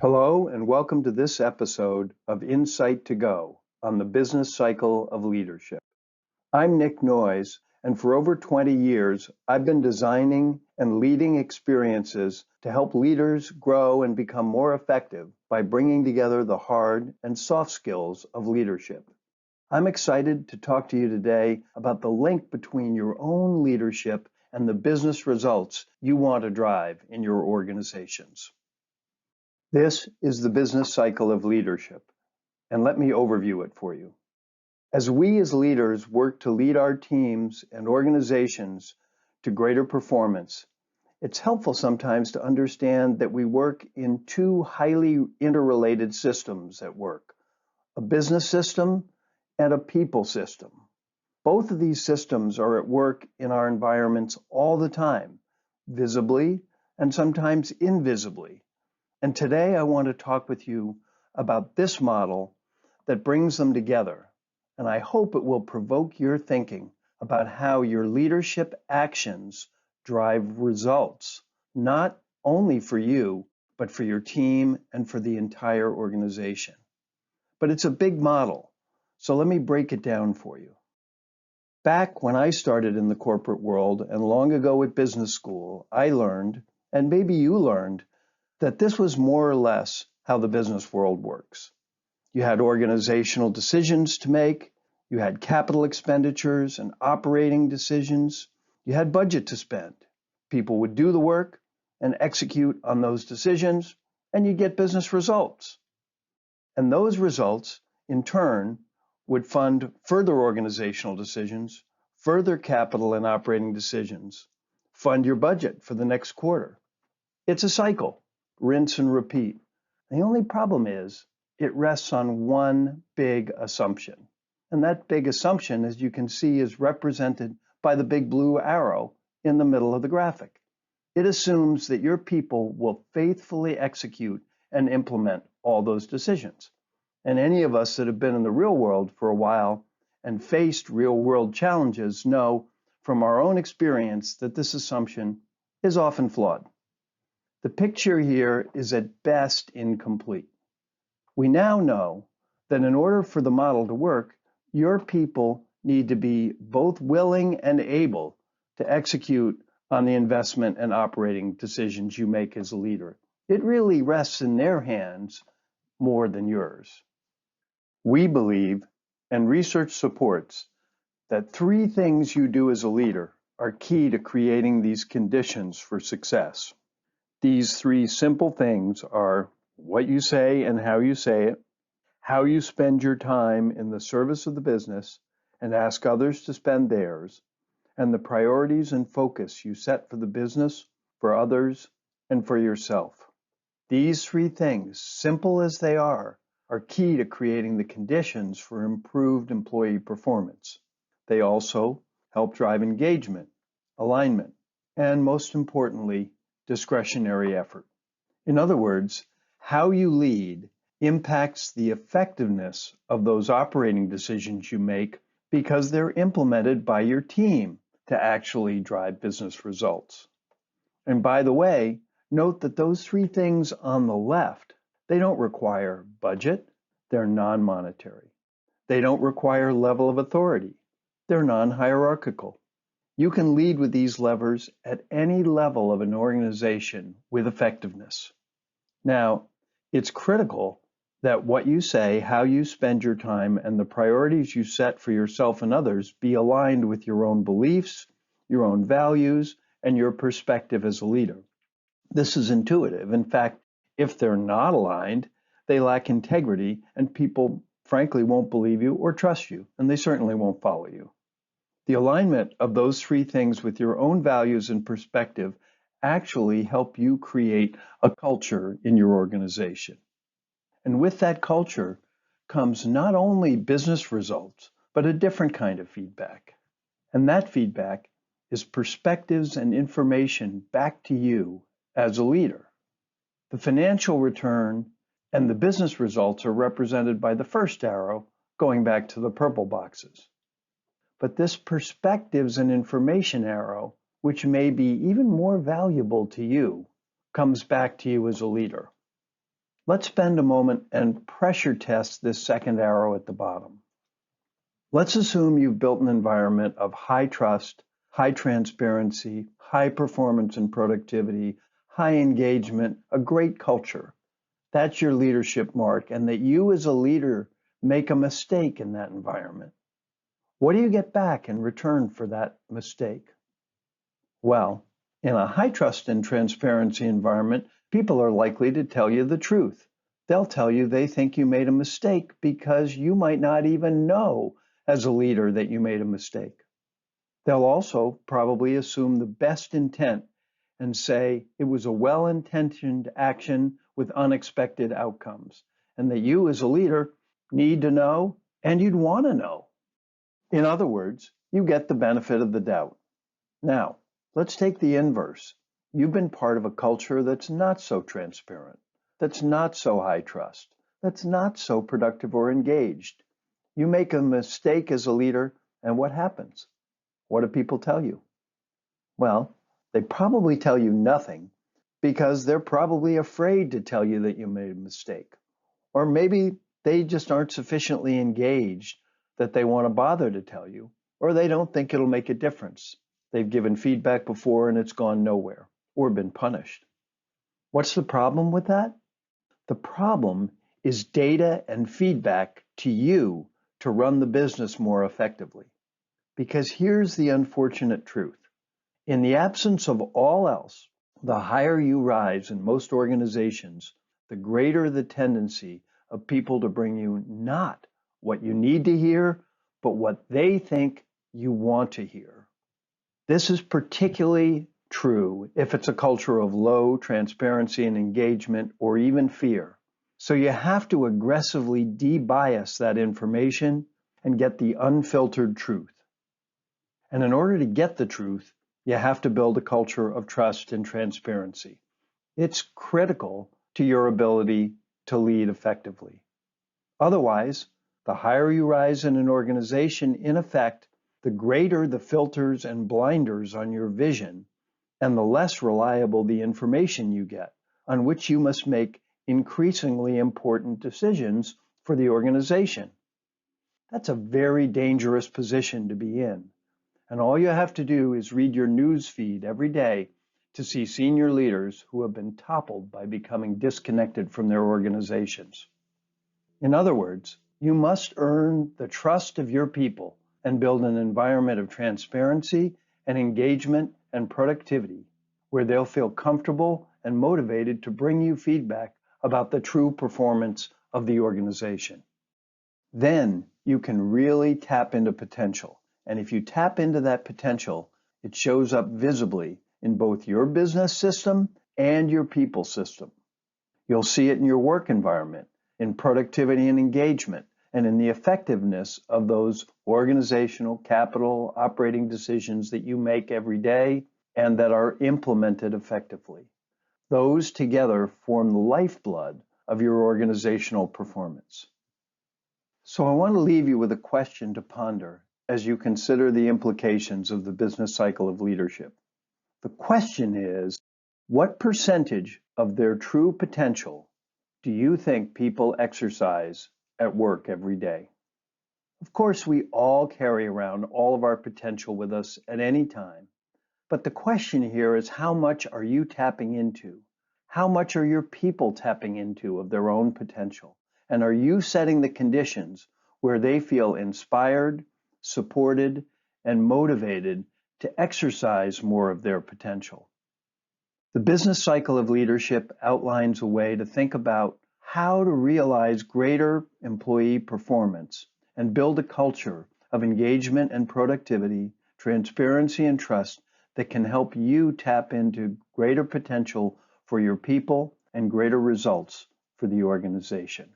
Hello, and welcome to this episode of Insight to Go on the business cycle of leadership. I'm Nick Noyes, and for over 20 years, I've been designing and leading experiences to help leaders grow and become more effective by bringing together the hard and soft skills of leadership. I'm excited to talk to you today about the link between your own leadership and the business results you want to drive in your organizations. This is the business cycle of leadership, and let me overview it for you. As we as leaders work to lead our teams and organizations to greater performance, it's helpful sometimes to understand that we work in two highly interrelated systems at work, a business system and a people system. Both of these systems are at work in our environments all the time, visibly and sometimes invisibly. And today I want to talk with you about this model that brings them together. And I hope it will provoke your thinking about how your leadership actions drive results, not only for you, but for your team and for the entire organization. But it's a big model, so let me break it down for you. Back when I started in the corporate world and long ago at business school, I learned, and maybe you learned, that this was more or less how the business world works. You had organizational decisions to make, you had capital expenditures and operating decisions, you had budget to spend. People would do the work and execute on those decisions, and you'd get business results. And those results, in turn, would fund further organizational decisions, further capital and operating decisions, fund your budget for the next quarter. It's a cycle. Rinse and repeat. The only problem is it rests on one big assumption. And that big assumption, as you can see, is represented by the big blue arrow in the middle of the graphic. It assumes that your people will faithfully execute and implement all those decisions. And any of us that have been in the real world for a while and faced real world challenges know from our own experience that this assumption is often flawed. The picture here is at best incomplete. We now know that in order for the model to work, your people need to be both willing and able to execute on the investment and operating decisions you make as a leader. It really rests in their hands more than yours. We believe, and research supports, that three things you do as a leader are key to creating these conditions for success. These three simple things are what you say and how you say it, how you spend your time in the service of the business and ask others to spend theirs, and the priorities and focus you set for the business, for others, and for yourself. These three things, simple as they are key to creating the conditions for improved employee performance. They also help drive engagement, alignment, and most importantly, discretionary effort. In other words, how you lead impacts the effectiveness of those operating decisions you make because they're implemented by your team to actually drive business results. And by the way, note that those three things on the left, they don't require budget, they're non-monetary. They don't require level of authority, they're non-hierarchical. You can lead with these levers at any level of an organization with effectiveness. Now, it's critical that what you say, how you spend your time, and the priorities you set for yourself and others be aligned with your own beliefs, your own values, and your perspective as a leader. This is intuitive. In fact, if they're not aligned, they lack integrity, and people, frankly, won't believe you or trust you, and they certainly won't follow you. The alignment of those three things with your own values and perspective actually help you create a culture in your organization. And with that culture comes not only business results, but a different kind of feedback. And that feedback is perspectives and information back to you as a leader. The financial return and the business results are represented by the first arrow going back to the purple boxes. But this perspectives and information arrow, which may be even more valuable to you, comes back to you as a leader. Let's spend a moment and pressure test this second arrow at the bottom. Let's assume you've built an environment of high trust, high transparency, high performance and productivity, high engagement, a great culture. That's your leadership mark, and that you as a leader make a mistake in that environment. What do you get back in return for that mistake? Well, in a high trust and transparency environment, people are likely to tell you the truth. They'll tell you they think you made a mistake because you might not even know as a leader that you made a mistake. They'll also probably assume the best intent and say it was a well-intentioned action with unexpected outcomes, and that you as a leader need to know and you'd want to know. In other words, you get the benefit of the doubt. Now, let's take the inverse. You've been part of a culture that's not so transparent, that's not so high trust, that's not so productive or engaged. You make a mistake as a leader, and what happens? What do people tell you? Well, they probably tell you nothing because they're probably afraid to tell you that you made a mistake. Or maybe they just aren't sufficiently engaged that they want to bother to tell you, or they don't think it'll make a difference. They've given feedback before and it's gone nowhere, or been punished. What's the problem with that? The problem is data and feedback to you to run the business more effectively. Because here's the unfortunate truth. In the absence of all else, the higher you rise in most organizations, the greater the tendency of people to bring you not what you need to hear, but what they think you want to hear. This is particularly true if it's a culture of low transparency and engagement, or even fear. So you have to aggressively de-bias that information and get the unfiltered truth. And in order to get the truth, you have to build a culture of trust and transparency. It's critical to your ability to lead effectively. Otherwise, the higher you rise in an organization, in effect, the greater the filters and blinders on your vision, and the less reliable the information you get, on which you must make increasingly important decisions for the organization. That's a very dangerous position to be in. And all you have to do is read your news feed every day to see senior leaders who have been toppled by becoming disconnected from their organizations. In other words, you must earn the trust of your people and build an environment of transparency and engagement and productivity where they'll feel comfortable and motivated to bring you feedback about the true performance of the organization. Then you can really tap into potential. And if you tap into that potential, it shows up visibly in both your business system and your people system. You'll see it in your work environment, in productivity and engagement, and in the effectiveness of those organizational, capital, operating decisions that you make every day and that are implemented effectively. Those together form the lifeblood of your organizational performance. So I want to leave you with a question to ponder as you consider the implications of the business cycle of leadership. The question is, what percentage of their true potential do you think people exercise at work every day? Of course, we all carry around all of our potential with us at any time. But the question here is, how much are you tapping into? How much are your people tapping into of their own potential? And are you setting the conditions where they feel inspired, supported, and motivated to exercise more of their potential? The business cycle of leadership outlines a way to think about how to realize greater employee performance and build a culture of engagement and productivity, transparency and trust that can help you tap into greater potential for your people and greater results for the organization.